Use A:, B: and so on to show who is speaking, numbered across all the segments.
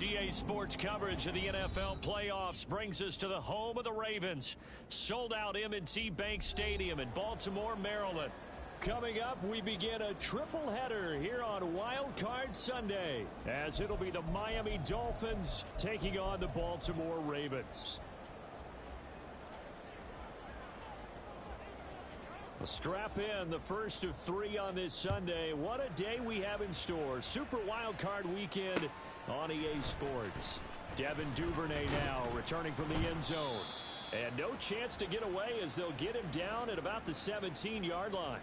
A: EA Sports coverage of the NFL playoffs brings us to the home of the Ravens. Sold out M&T Bank Stadium in Baltimore, Maryland. Coming up, we begin a triple header here on Wild Card Sunday, as it'll be the Miami Dolphins taking on the Baltimore Ravens. Strap in, the first of 3 on this Sunday. What a day we have in store. Super Wild Card Weekend on EA Sports. Devin Duvernay now returning from the end zone. And no chance to get away as they'll get him down at about the 17-yard line.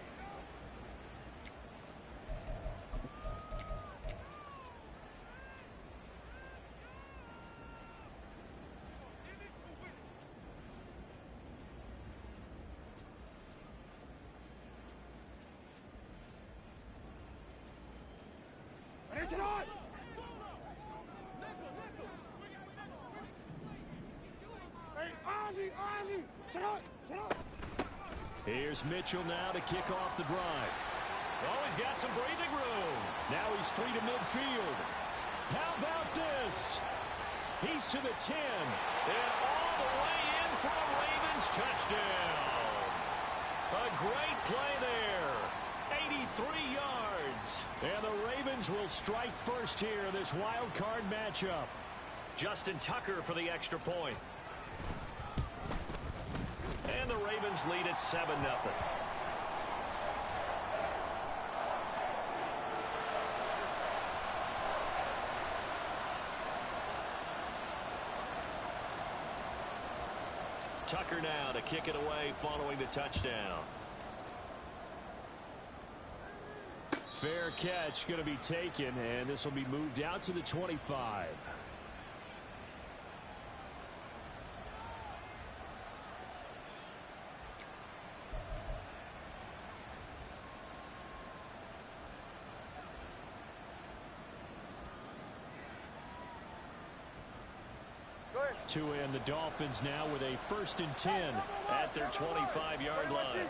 A: Here's Mitchell now to kick off the drive. Oh, he's got some breathing room. Now he's free to midfield. How about this? He's to the 10. And all the way in for a Ravens touchdown. A great play there. 83 yards. And the Ravens will strike first here in this wild card matchup. Justin Tucker for the extra point. And the Ravens lead at 7-0. Tucker now to kick it away following the touchdown. Fair catch going to be taken, and this will be moved out to the 25. To end the Dolphins now with a 1st and 10 at their 25-yard line.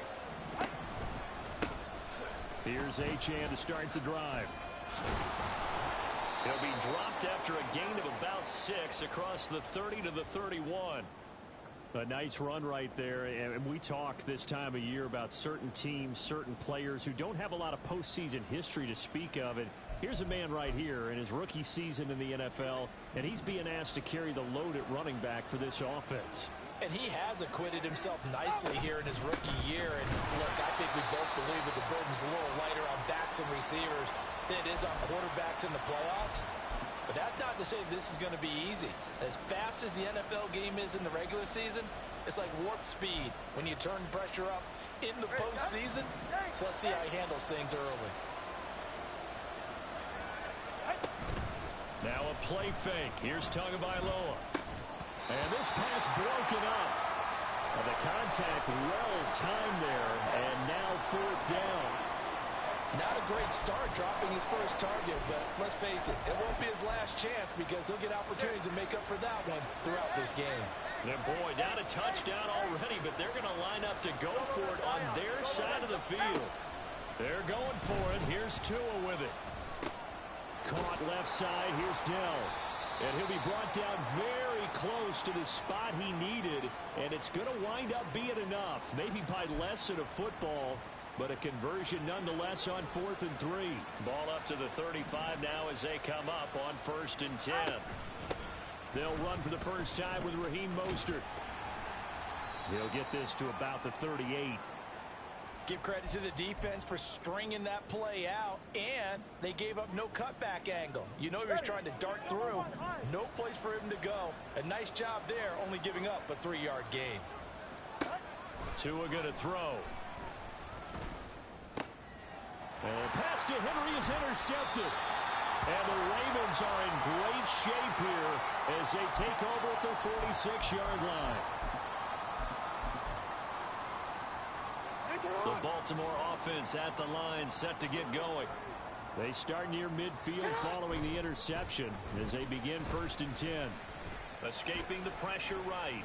A: Here's Achane to start the drive. He'll be dropped after a gain of about 6 across the 30 to the 31. A nice run right there, and we talk this time of year about certain teams, certain players who don't have a lot of postseason history to speak of. And here's a man right here in his rookie season in the NFL, and he's being asked to carry the load at running back for this offense.
B: And he has acquitted himself nicely here in his rookie year. And look, I think we both believe that the burden's a little lighter on backs and receivers than it is on quarterbacks in the playoffs. But that's not to say this is going to be easy. As fast as the NFL game is in the regular season, it's like warp speed when you turn pressure up in the postseason. So let's see how he handles things early.
A: Now a play fake. Here's Tagovailoa. And this pass broken up. The contact well timed there, and now 4th down.
B: Not a great start dropping his first target, but let's face it, it won't be his last chance because he'll get opportunities to make up for that one throughout this game.
A: And boy, down a touchdown already, but they're going to line up to go for it on their side of the field. They're going for it. Here's Tua with it. Caught left side. Here's Dell. And he'll be brought down very close to the spot he needed, and it's going to wind up being enough. Maybe by less than a football, but a conversion nonetheless on 4th and 3. Ball up to the 35 now as they come up on 1st and 10. They'll run for the first time with Raheem Mostert. He'll get this to about the 38.
B: Give credit to the defense for stringing that play out, and they gave up no cutback angle. You know he was trying to dart through. No place for him to go. A nice job there, only giving up a 3-yard gain.
A: Tua going to throw. And pass to Henry is intercepted. And the Ravens are in great shape here as they take over at their 46-yard line. The Baltimore offense at the line, set to get going. They start near midfield following the interception as they begin 1st and 10. Escaping the pressure right.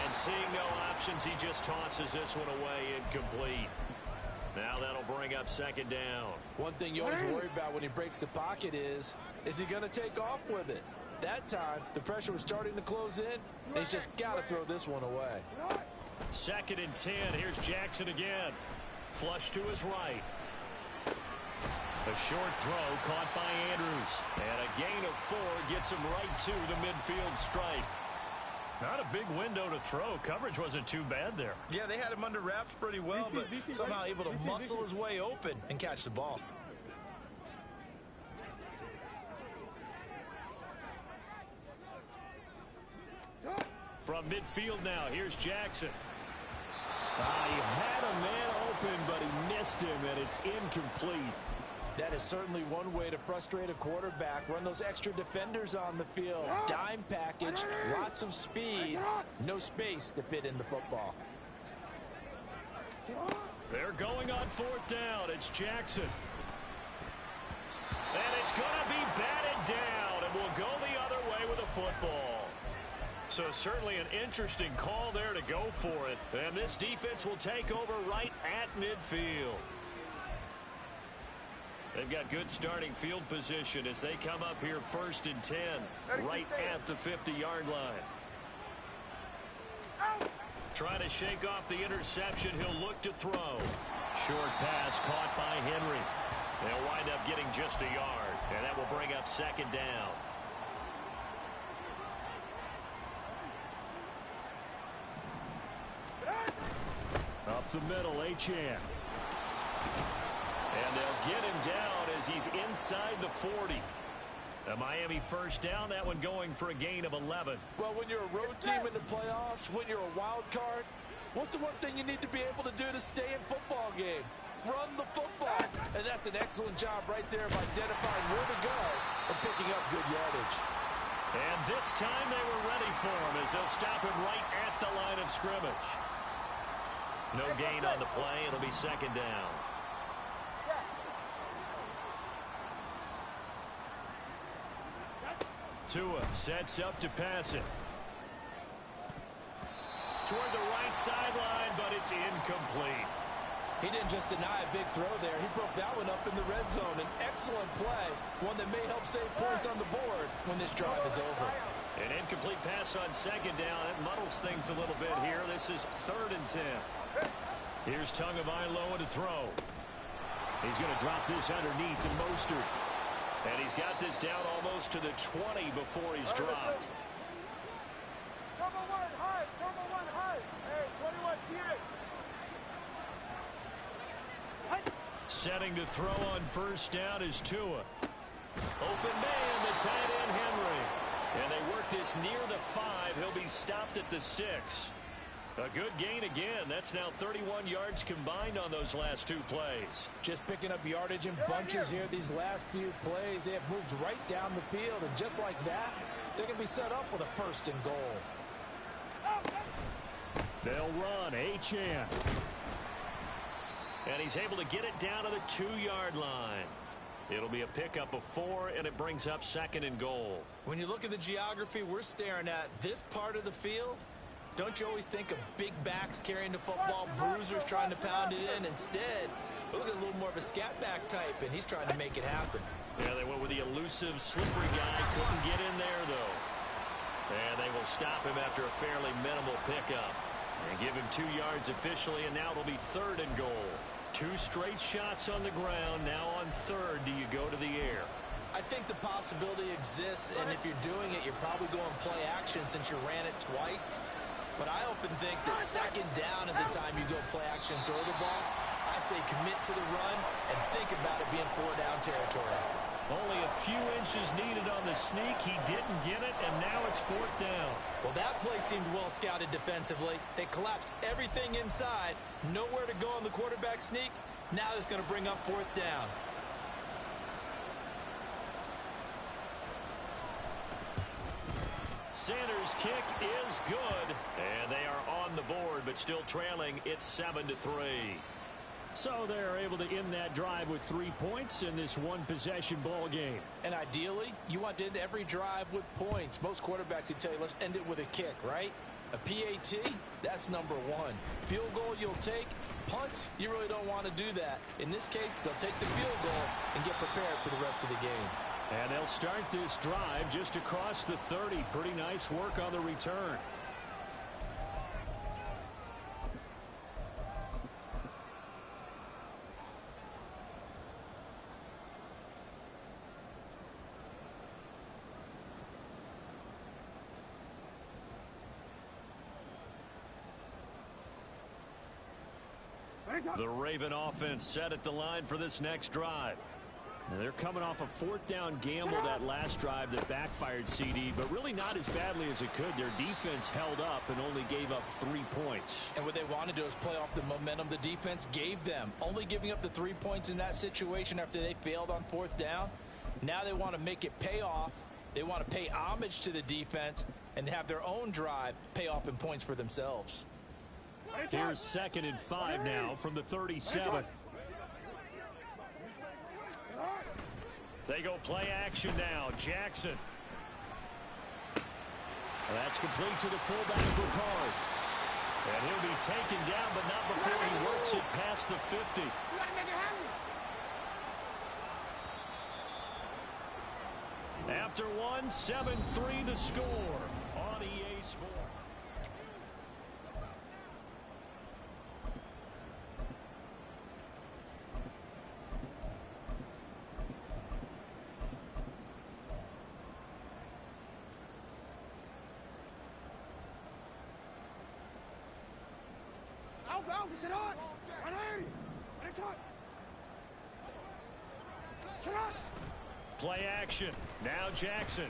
A: And seeing no options, he just tosses this one away incomplete. Now that'll bring up 2nd down.
B: One thing you always worry about when he breaks the pocket is Is he going to take off with it? That time, the pressure was starting to close in, and he's just got to throw this one away.
A: 2nd and 10. Here's Jackson again. Flush to his right. A short throw caught by Andrews. And a gain of 4 gets him right to the midfield stripe. Not a big window to throw. Coverage wasn't too bad there.
B: Yeah, they had him under wraps pretty well, but somehow able to muscle his way open and catch the ball.
A: From midfield now, here's Jackson. He had a man open, but he missed him, and it's incomplete.
B: That is certainly one way to frustrate a quarterback. Run those extra defenders on the field. Dime package, lots of speed, no space to fit in the football.
A: They're going on 4th down. It's Jackson. And it's going to be batted down, and will go the other way with a football. So certainly an interesting call there to go for it. And this defense will take over right at midfield. They've got good starting field position as they come up here 1st and 10, right at the 50-yard line. Trying to shake off the interception. He'll look to throw. Short pass caught by Henry. They'll wind up getting just a yard, and that will bring up 2nd down. Up the middle, Achane. And they'll get him down as he's inside the 40. A Miami 1st down, that one going for a gain of 11.
B: Well, when you're a road team in the playoffs, when you're a wild card, what's the one thing you need to be able to do to stay in football games? Run the football. And that's an excellent job right there of identifying where to go and picking up good yardage.
A: And this time they were ready for him as they'll stop him right at the line of scrimmage. No gain on the play. It'll be 2nd down. Tua sets up to pass it. Toward the right sideline, but it's incomplete.
B: He didn't just deny a big throw there. He broke that one up in the red zone. An excellent play, one that may help save points on the board when this drive is over.
A: An incomplete pass on 2nd down. That muddles things a little bit here. This is 3rd and 10. Here's Tagovailoa to throw. He's going to drop this underneath to Mostert. And he's got this down almost to the 20 before he's dropped.
C: Turbo one high. Hey, 21 T.
A: Setting to throw on 1st down is Tua. Open man, the tight end Henry. And they work this near the 5. He'll be stopped at the 6. A good gain again. That's now 31 yards combined on those last 2 plays.
B: Just picking up yardage in bunches here these last few plays. They have moved right down the field, and just like that, they're going to be set up with a 1st and goal.
A: They'll run. Achane. And he's able to get it down to the 2-yard line. It'll be a pickup of 4, and it brings up 2nd and goal.
B: When you look at the geography we're staring at, this part of the field, don't you always think of big backs carrying the football, bruisers trying to pound it in? Instead, look at a little more of a scat back type, and he's trying to make it happen.
A: Yeah, they went with the elusive, slippery guy. Couldn't get in there, though. And they will stop him after a fairly minimal pickup. And give him 2 yards officially, and now it'll be 3rd and goal. 2 straight shots on the ground. Now on 3rd, do you go to the air?
B: I think the possibility exists, and if you're doing it, you're probably going play action since you ran it twice. But I often think that 2nd down is the time you go play action and throw the ball. I say commit to the run and think about it being 4-down territory.
A: Only a few inches needed on the sneak. He didn't get it, and now it's 4th down.
B: Well, that play seemed well scouted defensively. They collapsed everything inside. Nowhere to go on the quarterback sneak. Now it's going to bring up 4th down.
A: Sanders' kick is good, and they are on the board, but still trailing. It's 7-3. So they're able to end that drive with 3 points in this one-possession ball game.
B: And ideally, you want to end every drive with points. Most quarterbacks would tell you, let's end it with a kick, right? A PAT, that's number 1. Field goal you'll take. Punts, you really don't want to do that. In this case, they'll take the field goal and get prepared for the rest of the game.
A: And they'll start this drive just across the 30. Pretty nice work on the return. The Raven offense set at the line for this next drive. Now they're coming off a fourth down gamble that last drive that backfired, CD, but really not as badly as it could. Their defense held up and only gave up 3 points.
B: And what they want to do is play off the momentum the defense gave them. Only giving up the 3 points in that situation after they failed on fourth down. Now they want to make it pay off. They want to pay homage to the defense and have their own drive pay off in points for themselves.
A: Here's 2nd and 5 now from the 37. They go play action now. Jackson. That's complete to the fullback Ricard. And he'll be taken down, but not before he works it past the 50. After one, 7-3 the score on EA Sports. Play action. Now Jackson.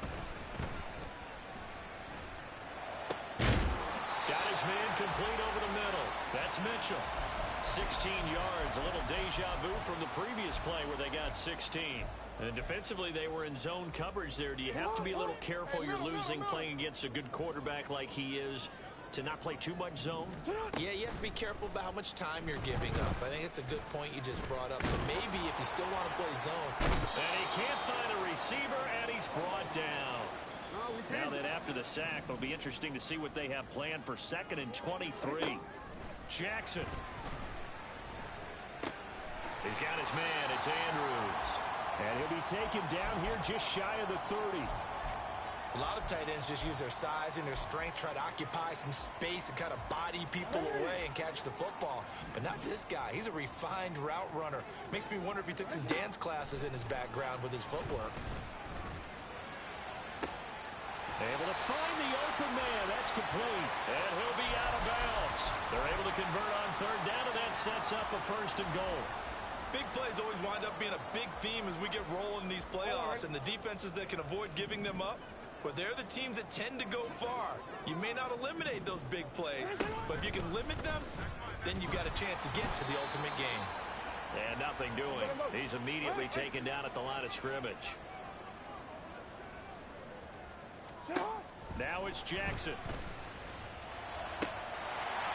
A: Got his man complete over the middle. That's Mitchell. 16 yards. A little deja vu from the previous play where they got 16. And defensively, they were in zone coverage there. Do you have to be a little careful? You're losing playing against a good quarterback like he is, to not play too much zone?
B: Yeah, you have to be careful about how much time you're giving up. I think it's a good point you just brought up. So maybe if you still want to play zone.
A: And he can't find a receiver, and he's brought down. Now that after the sack, it'll be interesting to see what they have planned for 2nd and 23. Jackson. He's got his man. It's Andrews. And he'll be taken down here just shy of the 30.
B: A lot of tight ends just use their size and their strength, try to occupy some space and kind of body people away and catch the football. But not this guy. He's a refined route runner. Makes me wonder if he took some dance classes in his background with his footwork.
A: Able to find the open man. That's complete. And he'll be out of bounds. They're able to convert on 3rd down, and that sets up a 1st and goal.
D: Big plays always wind up being a big theme as we get rolling in these playoffs, and the defenses that can avoid giving them up, but they're the teams that tend to go far. You may not eliminate those big plays, but if you can limit them, then you've got a chance to get to the ultimate game.
A: And nothing doing. He's immediately taken down at the line of scrimmage. Now it's Jackson.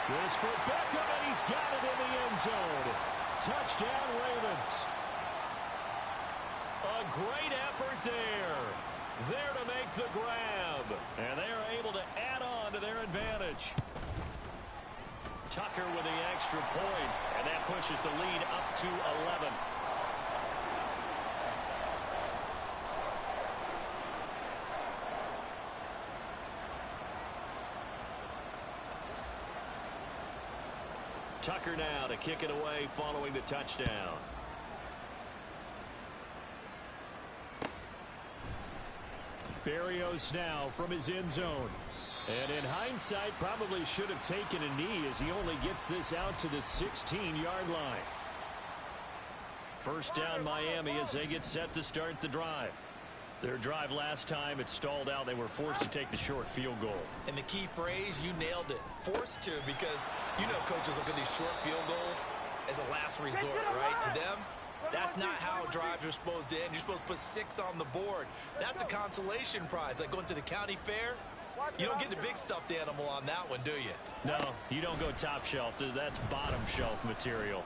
A: This for Beckham, and he's got it in the end zone. Touchdown, Ravens. A great effort there. There to make the grab. And they are able to add on to their advantage. Tucker with the extra point, and that pushes the lead up to 11. Tucker now to kick it away following the touchdown. Berrios now from his end zone. And in hindsight, probably should have taken a knee as he only gets this out to the 16-yard line. 1st down Miami as they get set to start the drive. Their drive last time, it stalled out. They were forced to take the short field goal.
B: And the key phrase, you nailed it. Forced to, because you know coaches look at these short field goals as a last resort, right? To them, that's not how drives are supposed to end. You're supposed to put 6 on the board. That's a consolation prize, like going to the county fair. You don't get the big stuffed animal on that one, do you?
A: No, you don't go top shelf. That's bottom shelf material.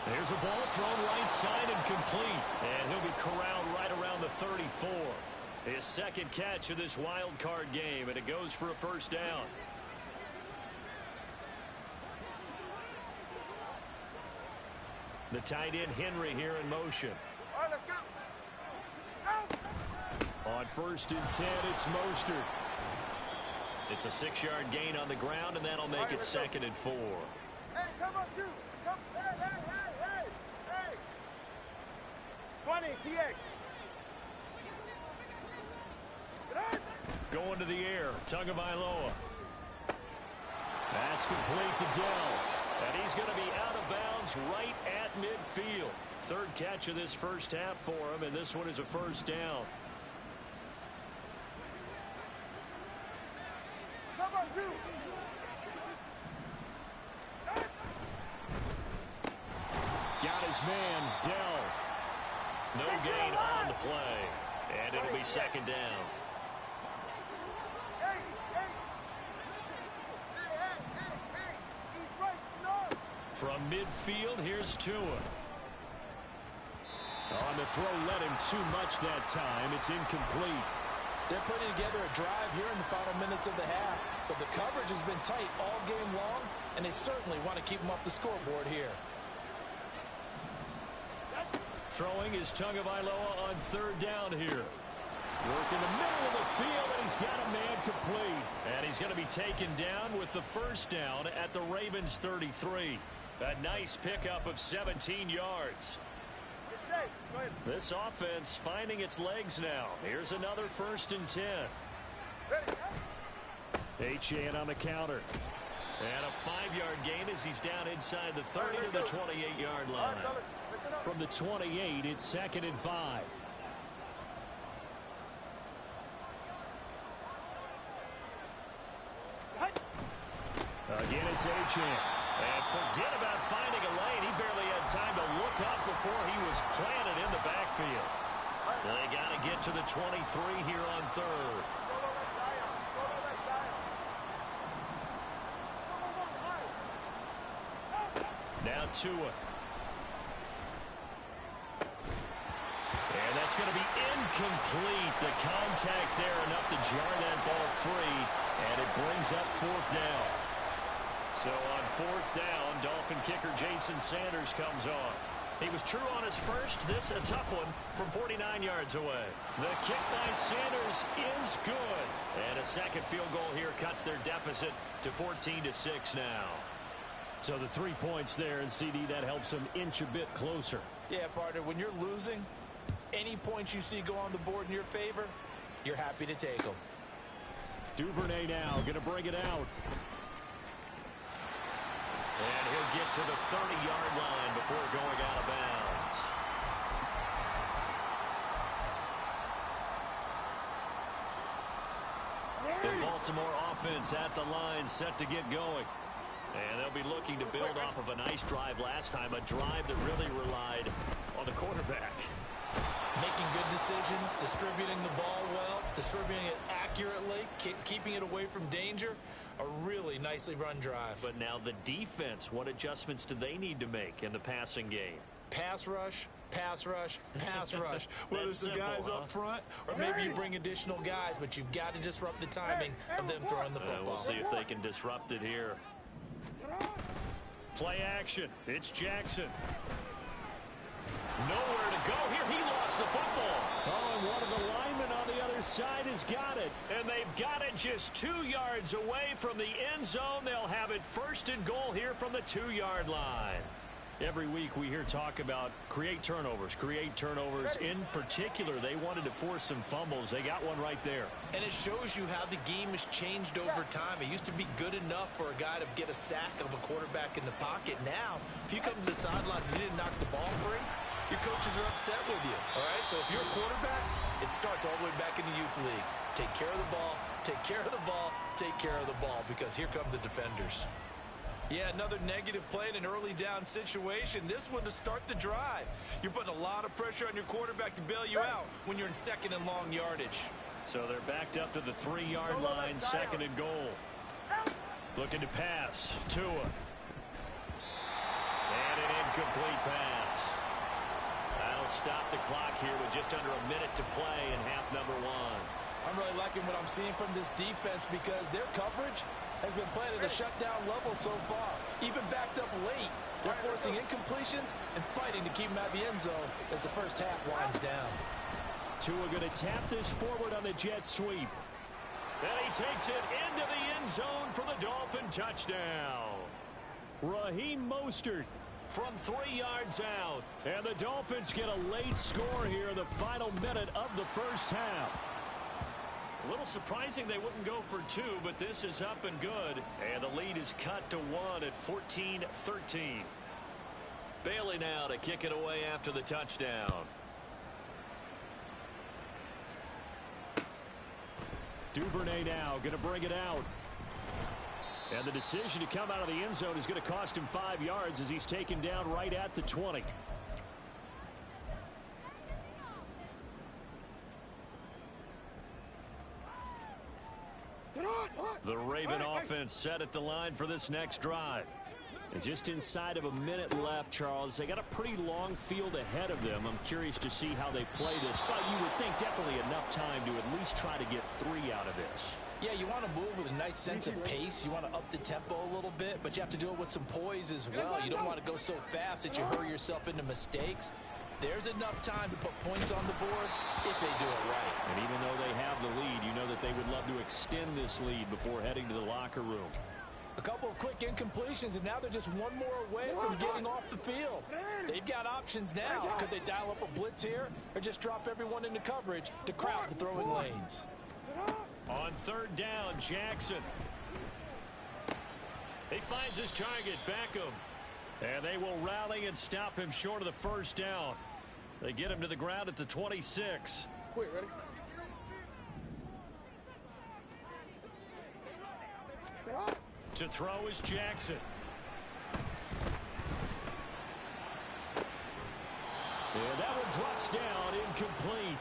A: There's a ball thrown right side and complete. And he'll be corralled right around the 34. His 2nd catch of this wild card game, and it goes for a 1st down. The tight end Henry here in motion.
C: All right, let's go.
A: On 1st and 10, it's Mostert. It's a 6-yard gain on the ground, and that'll make it 2nd and 4.
C: Hey, come on, 2. Come, hey. 20, TX.
A: Going to the air, Tagovailoa. That's complete to Dell. And he's going to be out of bounds right at midfield. 3rd catch of this first half for him, and this one is a 1st down.
C: Come on, 2.
A: Got his man, Dell. No gain on the play. And it'll be 2nd down.
C: Hey. He's right, snug.
A: From midfield, here's Tua. On the throw, let him too much that time. It's incomplete.
B: They're putting together a drive here in the final minutes of the half, but the coverage has been tight all game long, and they certainly want to keep them off the scoreboard here.
A: Throwing is Tagovailoa on 3rd down here. Work in the middle of the field, and he's got a man complete. And he's going to be taken down with the 1st down at the Ravens 33. A nice pickup of 17 yards.
C: It's safe. Go ahead.
A: This offense finding its legs now. Here's another 1st and 10.
C: Ready?
A: Achane on the counter. And a 5-yard gain as he's down inside the 30 to the 28-yard
C: All
A: line.
C: right, fellas, listen up.
A: From the 28, it's 2nd and 5. Again, it's Achane. And forget about finding a lane. He barely had time to look up before he was planted in the backfield. They got to get to the 23 here on 3rd. Now Tua. And that's going to be incomplete. The contact there enough to jar that ball free. And it brings up 4th down. So on 4th down, Dolphin kicker Jason Sanders comes on. He was true on his first. This a tough one from 49 yards away. The kick by Sanders is good. And a 2nd field goal here cuts their deficit to 14-6 now. So the 3 points there, and CD, that helps them inch a bit closer.
B: Yeah, partner, when you're losing, any points you see go on the board in your favor, you're happy to take them.
A: Duvernay now going to bring it out. And he'll get to the 30-yard line before going out of bounds. The Baltimore offense at the line, set to get going. And they'll be looking to build off of a nice drive last time, a drive that really relied on the quarterback.
B: Making good decisions, distributing the ball well, distributing it accurately, keeping it away from danger. A really nicely run drive.
A: But now the defense, what adjustments do they need to make in the passing game?
B: Pass rush, pass rush, pass rush. Whether it's the guys up front or maybe you bring additional guys, but you've got to disrupt the timing of them throwing the football.
A: We'll see if they can disrupt it here. Play action. It's Jackson. Nowhere to go here. He lost the football. Oh, and one of the linemen on the other side has got it. And they've got it just 2 yards away from the end zone. They'll have it 1st and goal here from the 2-yard line. Every week we hear talk about create turnovers. In particular, they wanted to force some fumbles. They got one right there.
B: And it shows you how the game has changed over time. It used to be good enough for a guy to get a sack of a quarterback in the pocket. Now, if you come to the sidelines and you didn't knock the ball free, your coaches are upset with you. All right, so if you're a quarterback, it starts all the way back in the youth leagues. Take care of the ball, take care of the ball, take care of the ball, because here come the defenders. Yeah, another negative play in an early down situation. This one to start the drive. You're putting a lot of pressure on your quarterback to bail you out when you're in 2nd and long yardage.
A: So they're backed up to the 3-yard line, 2nd and goal. Looking to pass. Tua. And an incomplete pass. That'll stop the clock here with just under a minute to play in half number 1.
B: I'm really liking what I'm seeing from this defense because their coverage has been playing at a shutdown level so far. Even backed up late, they're forcing incompletions and fighting to keep them out of the end zone as the first half winds down.
A: Tua going to tap this forward on the jet sweep. And he takes it into the end zone for the Dolphin touchdown. Raheem Mostert from 3 yards out. And the Dolphins get a late score here in the final minute of the first half. A little surprising they wouldn't go for 2, but this is up and good. And the lead is cut to 1 at 14-13. Bailey now to kick it away after the touchdown. Duvernay now going to bring it out. And the decision to come out of the end zone is going to cost him 5 yards as he's taken down right at the 20. The Raven offense set at the line for this next drive. And just inside of a minute left, Charles. They got a pretty long field ahead of them. I'm curious to see how they play this. But you would think definitely enough time to at least try to get 3 out of this.
B: Yeah, you want to move with a nice sense of pace. You want to up the tempo a little bit, but you have to do it with some poise as well. You don't want to go so fast that you hurry yourself into mistakes. There's enough time to put points on the board if they do it right.
A: And even though they have the lead, you know that they would love to extend this lead before heading to the locker room.
B: A couple of quick incompletions, and now they're just one more away from getting off the field. They've got options now. Could they dial up a blitz here or just drop everyone into coverage to crowd the throwing lanes?
A: On 3rd down, Jackson. He finds his target, Beckham. And they will rally and stop him short of the 1st down. They get him to the ground at the 26.
C: Quick, ready?
A: To throw is Jackson. And that one drops down, incomplete.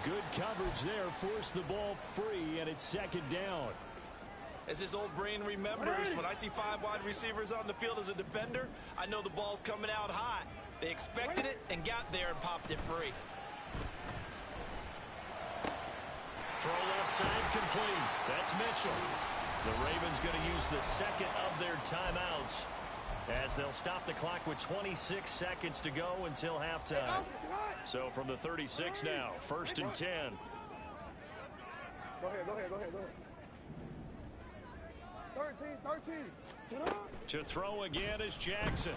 A: Good coverage there, forced the ball free, and it's 2nd down.
D: As his old brain remembers, when I see 5 wide receivers on the field as a defender, I know the ball's coming out hot. They expected it and got there and popped it free.
A: Throw left side complete. That's Mitchell. The Ravens going to use the 2nd of their timeouts as they'll stop the clock with 26 seconds to go until halftime. So from the 36 now, 1st and 10.
C: Go ahead. 13.
A: To throw again is Jackson.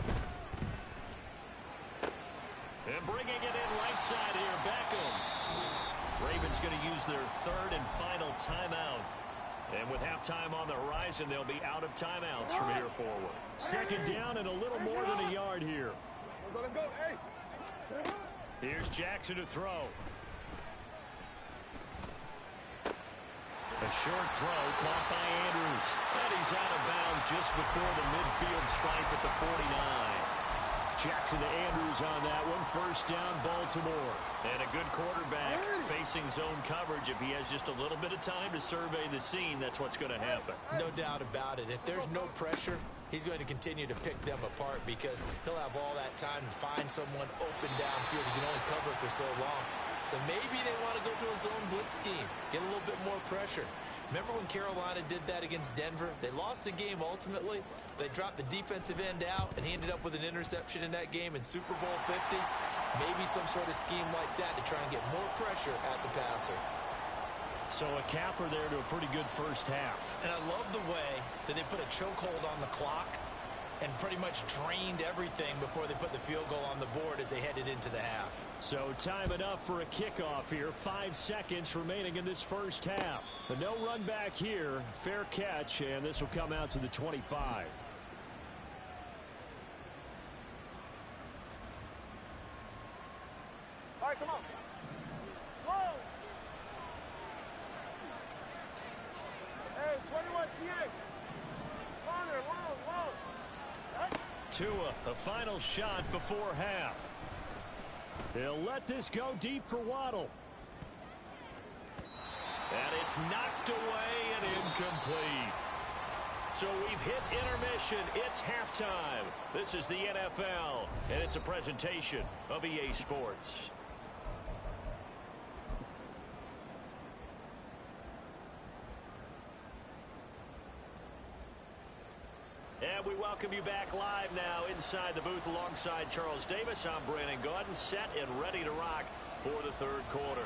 A: And bringing it in right side here, Beckham. Ravens going to use their 3rd and final timeout. And with halftime on the horizon, they'll be out of timeouts from here forward. 2nd down and a little more than a yard here.
C: Let's go. Hey.
A: Here's Jackson to throw. A short throw caught by Andrews. And he's out of bounds just before the midfield stripe at the 49. Jackson to Andrews on that one. 1st down, Baltimore. And a good quarterback facing zone coverage. If he has just a little bit of time to survey the scene, that's what's going to happen.
B: No doubt about it. If there's no pressure, he's going to continue to pick them apart because he'll have all that time to find someone open downfield. He can only cover for so long. So maybe they want to go to a zone blitz scheme, get a little bit more pressure. Remember when Carolina did that against Denver? They lost the game ultimately. They dropped the defensive end out, and he ended up with an interception in that game in Super Bowl 50. Maybe some sort of scheme like that to try and get more pressure at the passer.
A: So a capper there to a pretty good first half.
B: And I love the way that they put a chokehold on the clock and pretty much drained everything before they put the field goal on the board as they headed into the half.
A: So time enough for a kickoff here. 5 seconds remaining in this first half. But no run back here. Fair catch, and this will come out to the 25.
C: All right, come on. Whoa. Hey, 21 TA. Corner, whoa.
A: Tua, a final shot before half. They'll let this go deep for Waddle. And it's knocked away and incomplete. So we've hit intermission. It's halftime. This is the NFL, and it's a presentation of EA Sports. And we welcome you back live now inside the booth alongside Charles Davis. I'm Brandon Gaudin, set and ready to rock for the 3rd quarter.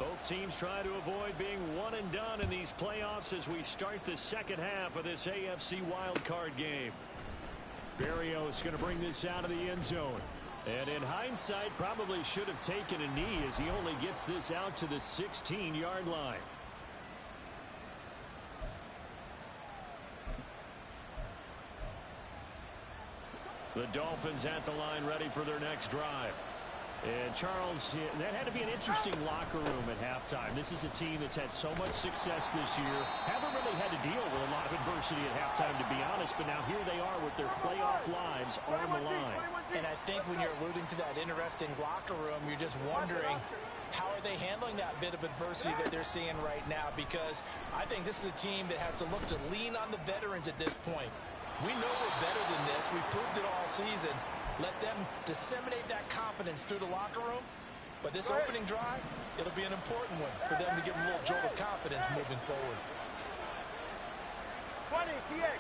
A: Both teams try to avoid being one and done in these playoffs as we start the second half of this AFC wildcard game. Berrios going to bring this out of the end zone. And in hindsight, probably should have taken a knee as he only gets this out to the 16-yard line. The Dolphins at the line ready for their next drive. And Charles, that had to be an interesting locker room at halftime. This is a team that's had so much success this year. Haven't really had to deal with a lot of adversity at halftime, to be honest. But now here they are with their playoff lives on the line.
B: And I think when you're alluding to that interesting locker room, you're just wondering, how are they handling that bit of adversity that they're seeing right now? Because I think this is a team that has to look to lean on the veterans at this point. We know we're better than this. We've proved it all season. Let them disseminate that confidence through the locker room. But this opening drive, it'll be an important one for them to give them a little jolt of confidence moving forward.
C: 20, TX.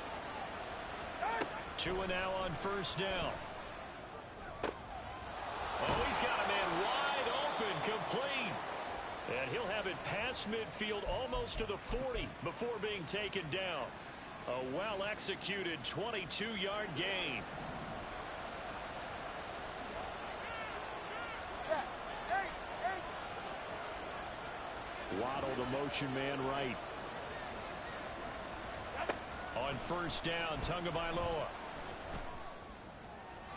A: 2 and now on first down. Oh, he's got a man wide open, complete. And he'll have it past midfield almost to the 40 before being taken down. A well-executed 22-yard gain. Waddle, the motion man right. On first down, Tagovailoa.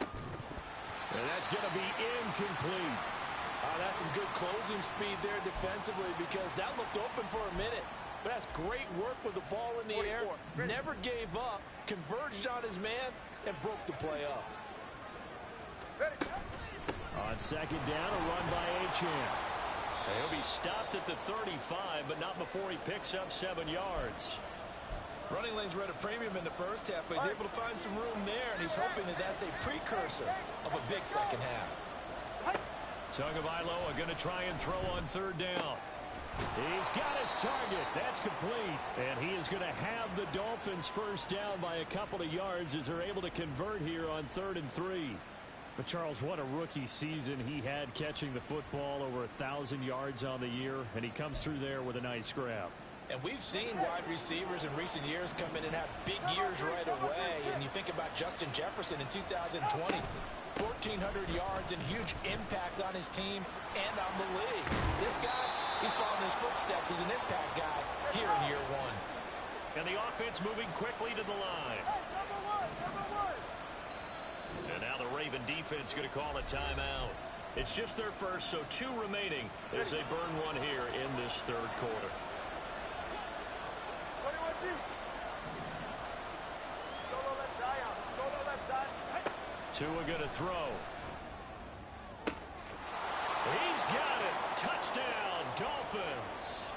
A: And that's going to be incomplete.
B: That's some good closing speed there defensively because that looked open for a minute. But that's great work with the ball in the air. Never gave up, converged on his man, and broke the play up.
A: On second down, a run by Achane. He'll be stopped at the 35, but not before he picks up 7 yards.
D: Running lanes were at a premium in the first half, but he's able to find some room there, and he's hoping that that's a precursor of a big second half.
A: Tagovailoa going to try and throw on third down. He's got his target. That's complete. And he is going to have the Dolphins first down by a couple of yards as they're able to convert here on 3rd and 3. But, Charles, what a rookie season he had catching the football, over 1,000 yards on the year, and he comes through there with a nice grab.
B: And we've seen wide receivers in recent years come in and have big years right away. And you think about Justin Jefferson in 2020, 1,400 yards and huge impact on his team and on the league. This guy, he's following his footsteps as an impact guy here in year 1.
A: And the offense moving quickly to the line. And now the Raven defense going to call a timeout. It's just their first, so 2 remaining as they burn one here in this third quarter. Tua going to throw. He's got it. Touchdown, Dolphins.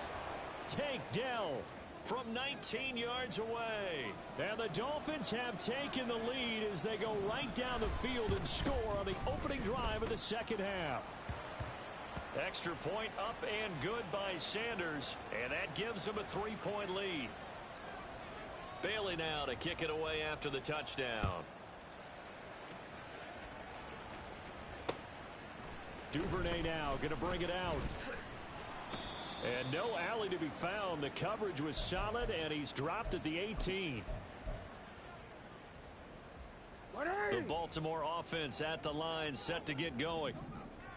A: Tank Dell from 19 yards away. And the Dolphins have taken the lead as they go right down the field and score on the opening drive of the second half. Extra point up and good by Sanders, and that gives them a 3-point lead. Bailey now to kick it away after the touchdown. Duvernay now going to bring it out. And no alley to be found. The coverage was solid, and he's dropped at the 18. The Baltimore offense at the line, set to get going.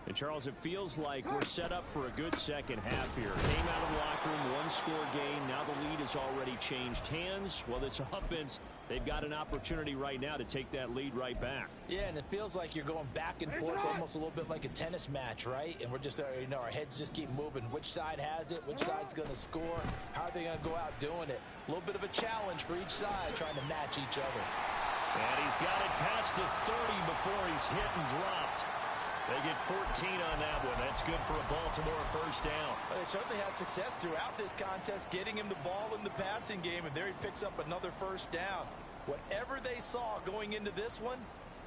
A: And, Charles, it feels like we're set up for a good second half here. Came out of the locker room, 1-score game. Now the lead has already changed hands. Well, this offense, they've got an opportunity right now to take that lead right back.
B: Yeah, and it feels like you're going back and forth almost a little bit like a tennis match, right? And we're just, our heads just keep moving. Which side has it? Which side's going to score? How are they going to go out doing it? A little bit of a challenge for each side trying to match each other.
A: And he's got it past the 30 before he's hit and dropped. They get 14 on that one. That's good for a Baltimore first down.
D: Well, they certainly had success throughout this contest, getting him the ball in the passing game, and there he picks up another first down. Whatever they saw going into this one,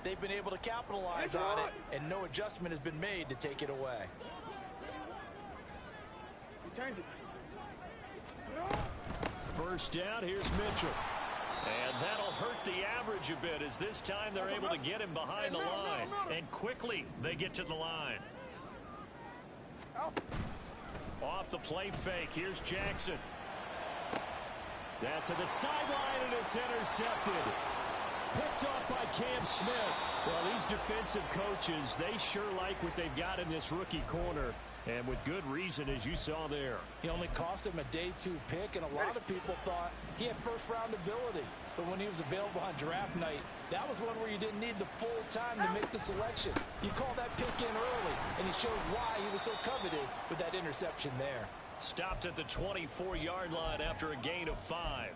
D: they've been able to capitalize on it, and no adjustment has been made to take it away.
A: First down, here's Mitchell. And that'll hurt the average a bit as this time they're able to get him behind the line. And quickly they get to the line. Off the play fake, here's Jackson. That to the sideline, and it's intercepted. Picked off by Cam Smith. Well, these defensive coaches, they sure like what they've got in this rookie corner. And with good reason, as you saw there.
B: He only cost him a day 2 pick, and a lot of people thought he had first-round ability. But when he was available on draft night, that was one where you didn't need the full time to make the selection. You call that pick in early, and he shows why he was so coveted with that interception there.
A: Stopped at the 24-yard line after a gain of 5.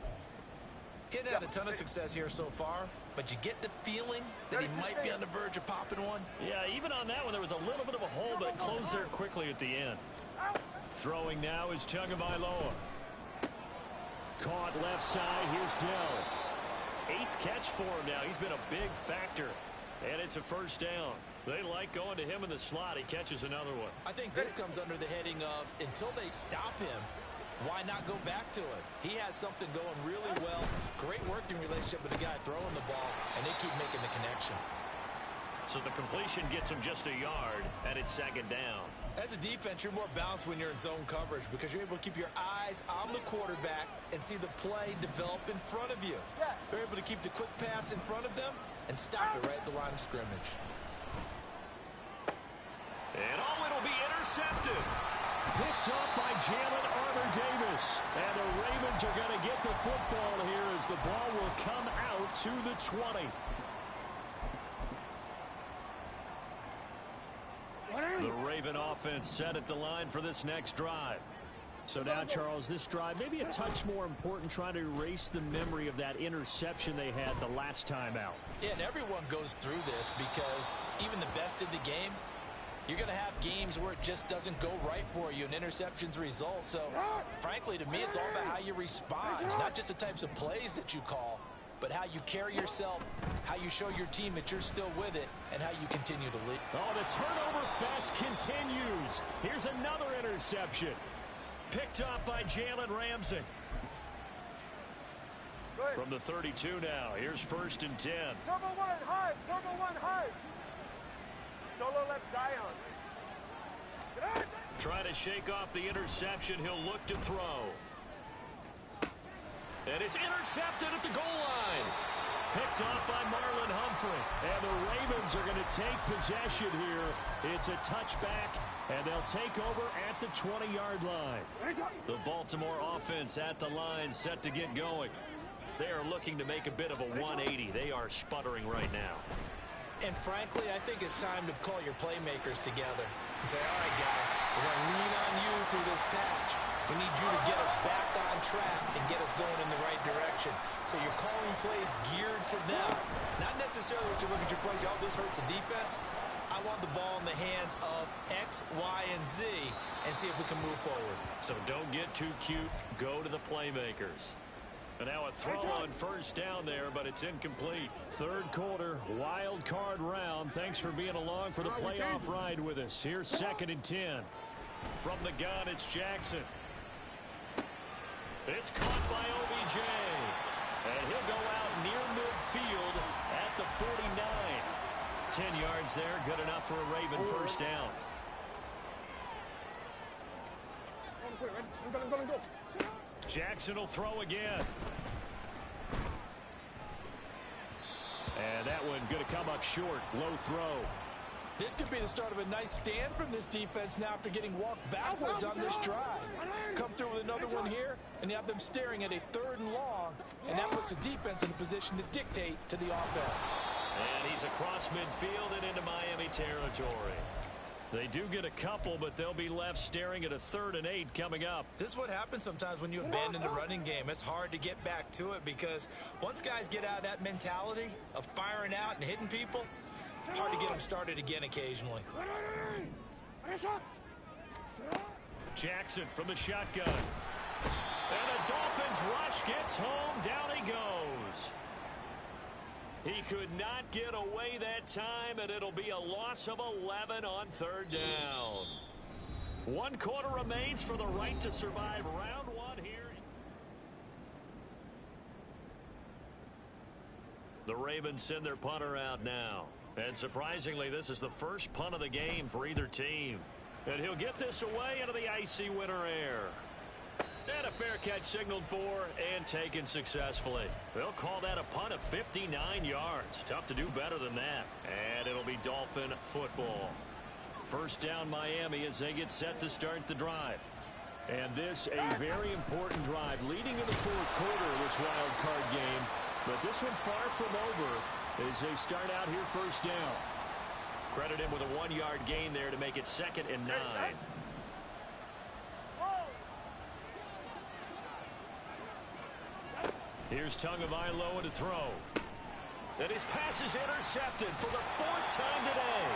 D: He hadn't had a ton of success here so far, but you get the feeling that he might be on the verge of popping one.
A: Yeah, even on that one, there was a little bit of a hole, but it closed there quickly at the end. Throwing now is Tagovailoa. Caught left side. Here's Dell. 8th catch for him now. He's been a big factor. And it's a first down. They like going to him in the slot. He catches another one.
D: I think this comes under the heading of until they stop him, why not go back to it? He has something going really well. Great working relationship with the guy throwing the ball, and they keep making the connection.
A: So the completion gets him just a yard, and it's 2nd down.
D: As a defense, you're more balanced when you're in zone coverage because you're able to keep your eyes on the quarterback and see the play develop in front of you. They're able to keep the quick pass in front of them and stop it right at the line of scrimmage.
A: And it'll be intercepted. Picked up by Jalen Armour-Davis. And the Ravens are going to get the football here as the ball will come out to the 20. The Raven offense set at the line for this next drive. So now, Charles, this drive maybe a touch more important, trying to erase the memory of that interception they had the last time out.
B: Yeah, and everyone goes through this because even the best in the game, you're going to have games where it just doesn't go right for you and interceptions result. So, frankly, to me, it's all about how you respond, not just the types of plays that you call, but how you carry yourself, how you show your team that you're still with it, and how you continue to lead.
A: Oh, the turnover fest continues. Here's another interception. Picked up by Jalen Ramsey. From the 32 now, here's 1st and 10.
C: Turbo 1 hard. Turbo 1 hard. Solo left Zion.
A: Trying to shake off the interception. He'll look to throw. And it's intercepted at the goal line. Picked off by Marlon Humphrey. And the Ravens are going to take possession here. It's a touchback, and they'll take over at the 20-yard line. The Baltimore offense at the line, set to get going. They are looking to make a bit of a 180. They are sputtering right now.
D: And frankly, I think it's time to call your playmakers together and say, all right, guys, we're going to lean on you through this patch. We need you to get us back on track and get us going in the right direction. So you're calling plays geared to them. Not necessarily what you look at your plays, oh, this hurts the defense. I want the ball in the hands of X, Y, and Z and see if we can move forward.
A: So don't get too cute. Go to the playmakers. And now a throw on 1st down there, but it's incomplete. 3rd quarter, wild card round. Thanks for being along for the playoff ride with us. Here's 2nd and 10. From the gun, it's Jackson. It's caught by OBJ. And he'll go out near midfield at the 49. 10 yards there, good enough for a Raven 1st down. Jackson will throw again. And that one going to come up short. Low throw.
B: This could be the start of a nice stand from this defense now after getting walked backwards on this drive. Come through with another one here, and you have them staring at a 3rd and long, and that puts the defense in a position to dictate to the offense.
A: And he's across midfield and into Miami territory. They do get a couple, but they'll be left staring at a 3rd and 8 coming up.
D: This is what happens sometimes when you abandon the running game. It's hard to get back to it because once guys get out of that mentality of firing out and hitting people, it's hard to get them started again occasionally.
A: Jackson from the shotgun. And a Dolphins rush gets home. Down he goes. He could not get away that time, and it'll be a loss of 11 on 3rd down. 1 quarter remains for the right to survive round 1 here. The Ravens send their punter out now. And surprisingly, this is the first punt of the game for either team. And he'll get this away into the icy winter air. And a fair catch signaled for and taken successfully. They'll call that a punt of 59 yards. Tough to do better than that. And it'll be Dolphin football. First down Miami as they get set to start the drive. And this a very important drive leading in the fourth quarter of this wild card game. But this one far from over as they start out here first down. Credit him with a 1-yard gain there to make it 2nd and 9. Here's Tagovailoa to throw. And his pass is intercepted for the 4th time today.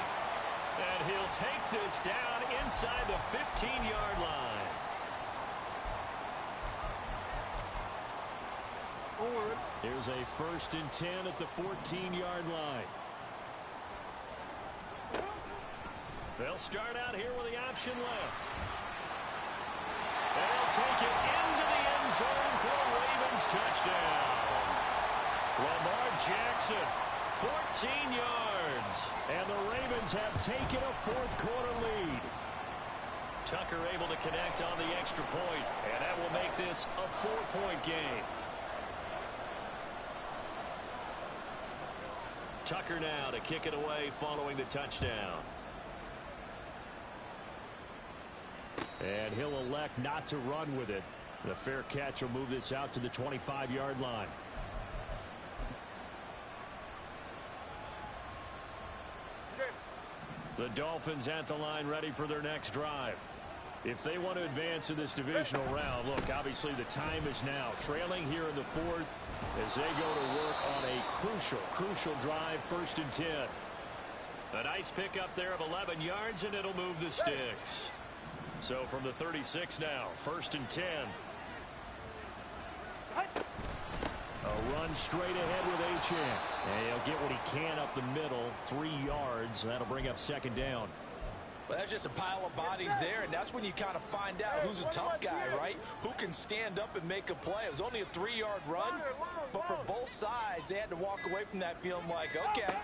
A: And he'll take this down inside the 15-yard line. Here's a 1st and 10 at the 14-yard line. They'll start out here with the option left. They'll take it into the end zone for a Ravens touchdown. Lamar Jackson, 14 yards. And the Ravens have taken a fourth quarter lead. Tucker able to connect on the extra point, and that will make this a 4-point game. Tucker now to kick it away following the touchdown. And he'll elect not to run with it. The fair catch will move this out to the 25-yard line. The Dolphins at the line ready for their next drive. If they want to advance in this divisional round, look, obviously the time is now. Trailing here in the fourth as they go to work on a crucial drive, 1st and 10. A nice pickup there of 11 yards, and it'll move the sticks. So from the 36 now, 1st and 10. A run straight ahead with Achane. And he'll get what he can up the middle, 3 yards. That'll bring up 2nd down.
B: Well, that's just a pile of bodies there, and that's when you kind of find out who's a tough guy, right? Who can stand up and make a play. It was only a 3-yard run, but for both sides, they had to walk away from that feeling like, okay,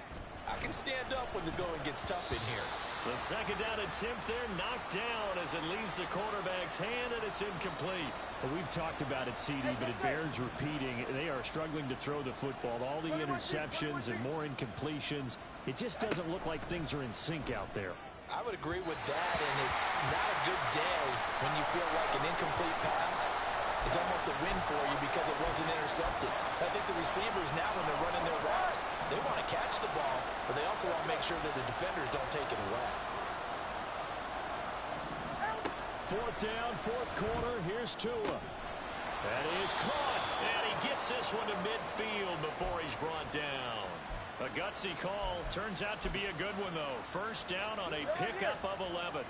B: I can stand up when the going gets tough in here.
A: The 2nd down attempt there knocked down as it leaves the quarterback's hand, and it's incomplete.
E: Well, we've talked about it, CD, but it bears repeating. They are struggling to throw the football. All the interceptions and more incompletions. It just doesn't look like things are in sync out there.
B: I would agree with that, and it's not a good day when you feel like an incomplete pass is almost a win for you because it wasn't intercepted. I think the receivers now, when they're running their routes, they want to catch the ball, but they also want to make sure that the defenders don't take it away.
A: 4th down, 4th quarter. Here's Tua. That is caught, and he gets this one to midfield before he's brought down. A gutsy call. Turns out to be a good one, though. 1st down on a pickup of 11.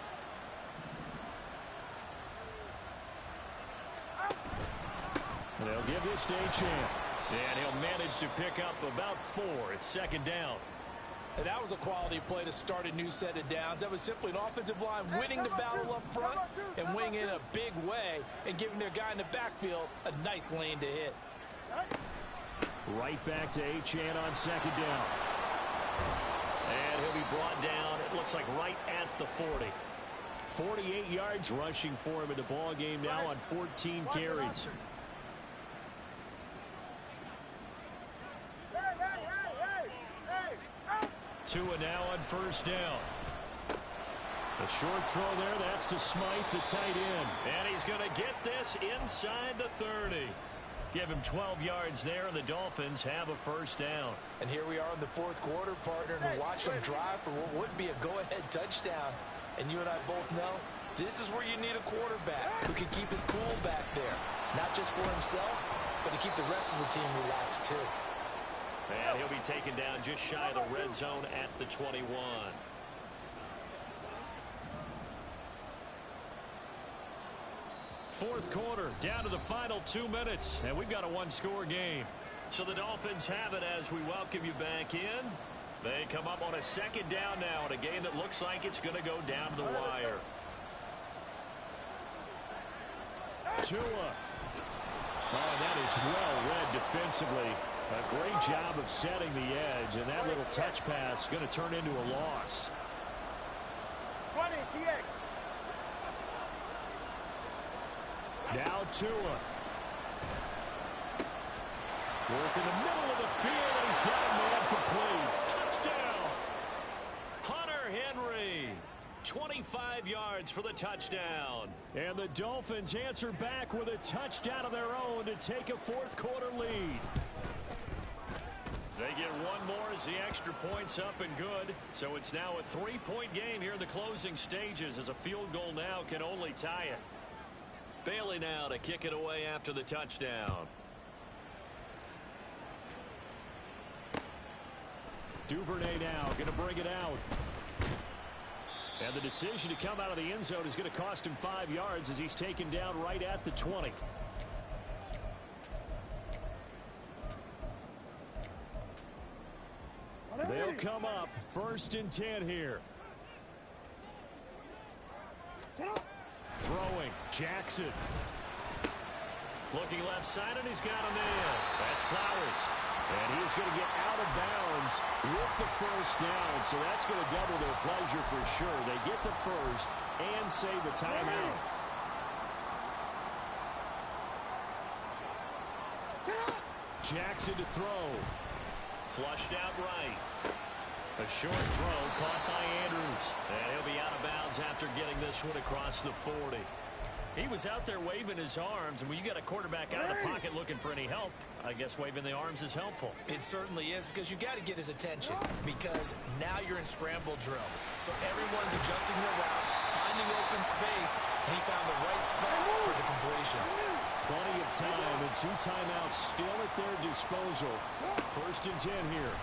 A: And they'll give this to Achane. And he'll manage to pick up about 4. It's 2nd down.
B: And that was a quality play to start a new set of downs. That was simply an offensive line winning the battle up front and winning in a big way and giving their guy in the backfield a nice lane to hit.
E: Right back to Achane on 2nd down.
A: And he'll be brought down, it looks like right at the 40.
E: 48 yards rushing for him in the ball game now on 14 carries.
A: Tua now on 1st down. A short throw there, that's to Smythe, the tight end. And he's going to get this inside the 30. Give him 12 yards there, and the Dolphins have a 1st down.
B: And here we are in the 4th quarter, partner, and watch them drive for what would be a go-ahead touchdown. And you and I both know this is where you need a quarterback who can keep his cool back there. Not just for himself, but to keep the rest of the team relaxed, too.
A: And he'll be taken down just shy of the red zone at the 21. Fourth quarter, down to the final 2 minutes, and we've got a 1-score game. So the Dolphins have it as we welcome you back in. They come up on a 2nd down now in a game that looks like it's going to go down to the wire. Tua. Oh, that is well read defensively. A great job of setting the edge, and that little touch pass is going to turn into a loss.
C: 20, TX.
E: Now Tua. Work in the middle of the field, and he's got a man complete. Touchdown! Hunter Henry. 25 yards for the touchdown. And the Dolphins answer back with a touchdown of their own to take a fourth-quarter lead. They get one more as the extra point's up and good. So it's now a three-point game here in the closing stages, as a field goal now can only tie it. Bailey now to kick it away after the touchdown. Duvernay now going to bring it out. And the decision to come out of the end zone is going to cost him 5 yards as he's taken down right at the 20. They'll come up 1st and 10 here. Throwing. Jackson. Looking left side, and he's got a man. That's Flowers. And he's going to get out of bounds with the first down. So that's going to double their pleasure for sure. They get the first and save the timeout. Jackson to throw. Flushed out right. A short throw caught by Andrews. And he'll be out of bounds after getting this one across the 40. He was out there waving his arms, and when you got a quarterback out of the pocket looking for any help, I guess waving the arms is helpful.
B: It certainly is, because you got to get his attention, because now you're in scramble drill. So everyone's adjusting their routes, finding open space, and he found the right spot for the completion.
E: Plenty of time and 2 timeouts still at their disposal. 1st and 10 here.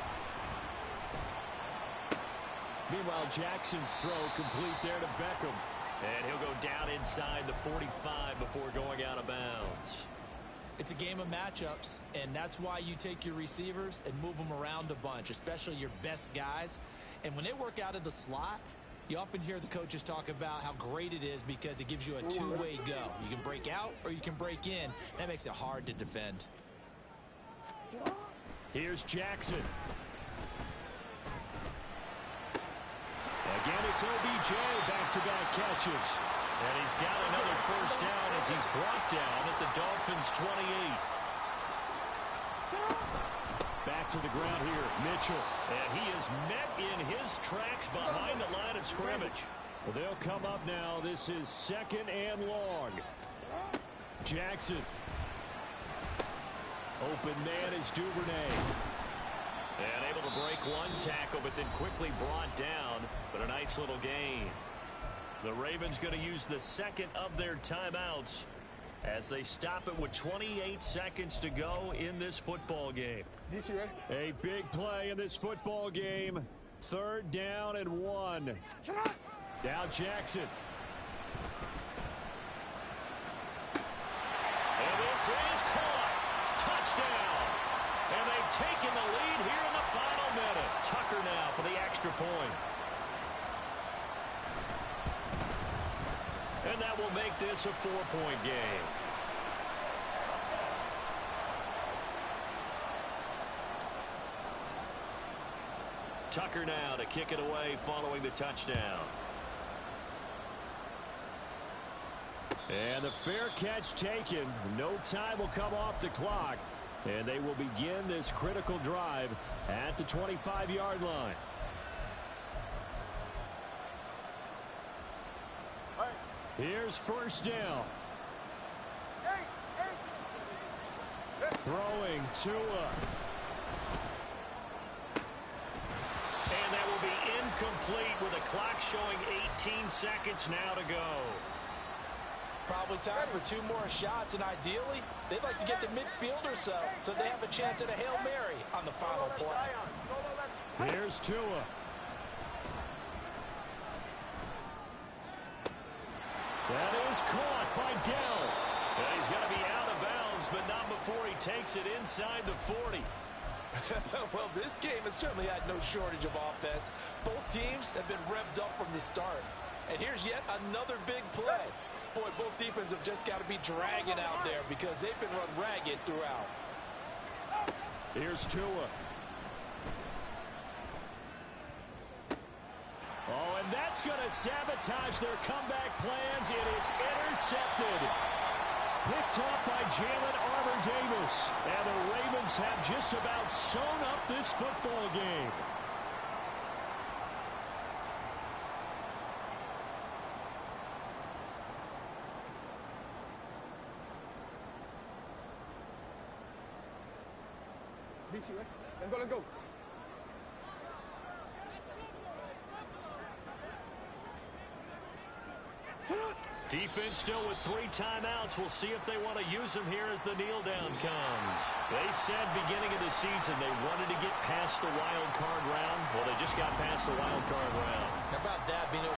E: Meanwhile, Jackson's throw complete there to Beckham. And he'll go down inside the 45 before going out of bounds.
B: It's a game of matchups, and that's why you take your receivers and move them around a bunch, especially your best guys. And when they work out of the slot, you often hear the coaches talk about how great it is because it gives you a two-way go. You can break out or you can break in. That makes it hard to defend.
E: Here's Jackson. Again, it's OBJ, back-to-back catches. And he's got another first down as he's brought down at the Dolphins' 28. Back to the ground here, Mitchell. And he is met in his tracks behind the line of scrimmage. Well, they'll come up now. This is 2nd and long. Jackson. Open man is Duvernay. And able to break one tackle, but then quickly brought down. But a nice little gain. The Ravens going to use the second of their timeouts as they stop it with 28 seconds to go in this football game. A big play in this football game. 3rd down and 1. Now Jackson. And this is caught. Touchdown. And they've taken the lead here in the final minute. Tucker now for the extra point. And that will make this a 4-point game. Tucker now to kick it away following the touchdown. And the fair catch taken. No time will come off the clock. And they will begin this critical drive at the 25-yard line. Here's 1st down. Throwing Tua. And that will be incomplete with a clock showing 18 seconds now to go.
B: Probably time for 2 more shots, and ideally, they'd like to get to midfield or so they have a chance at a Hail Mary on the final play.
E: Here's Tua. That is caught by Dell. And he's going to be out of bounds, but not before he takes it inside the 40.
B: Well, this game has certainly had no shortage of offense. Both teams have been revved up from the start. And here's yet another big play. Boy, both defenses have just got to be dragging out there because they've been run ragged throughout.
E: Here's Tua. Oh, and that's going to sabotage their comeback plans. It is intercepted.
A: Picked up by Jalen Armour-Davis. And the Ravens have just about sewn up this football game.
C: BC, right? Let's go, let's go.
A: Defense still with 3 timeouts. We'll see if they want to use them here as the kneel down comes. They said beginning of the season they wanted to get past the wild card round. Well, they just got past the wild card round.
B: How about that being able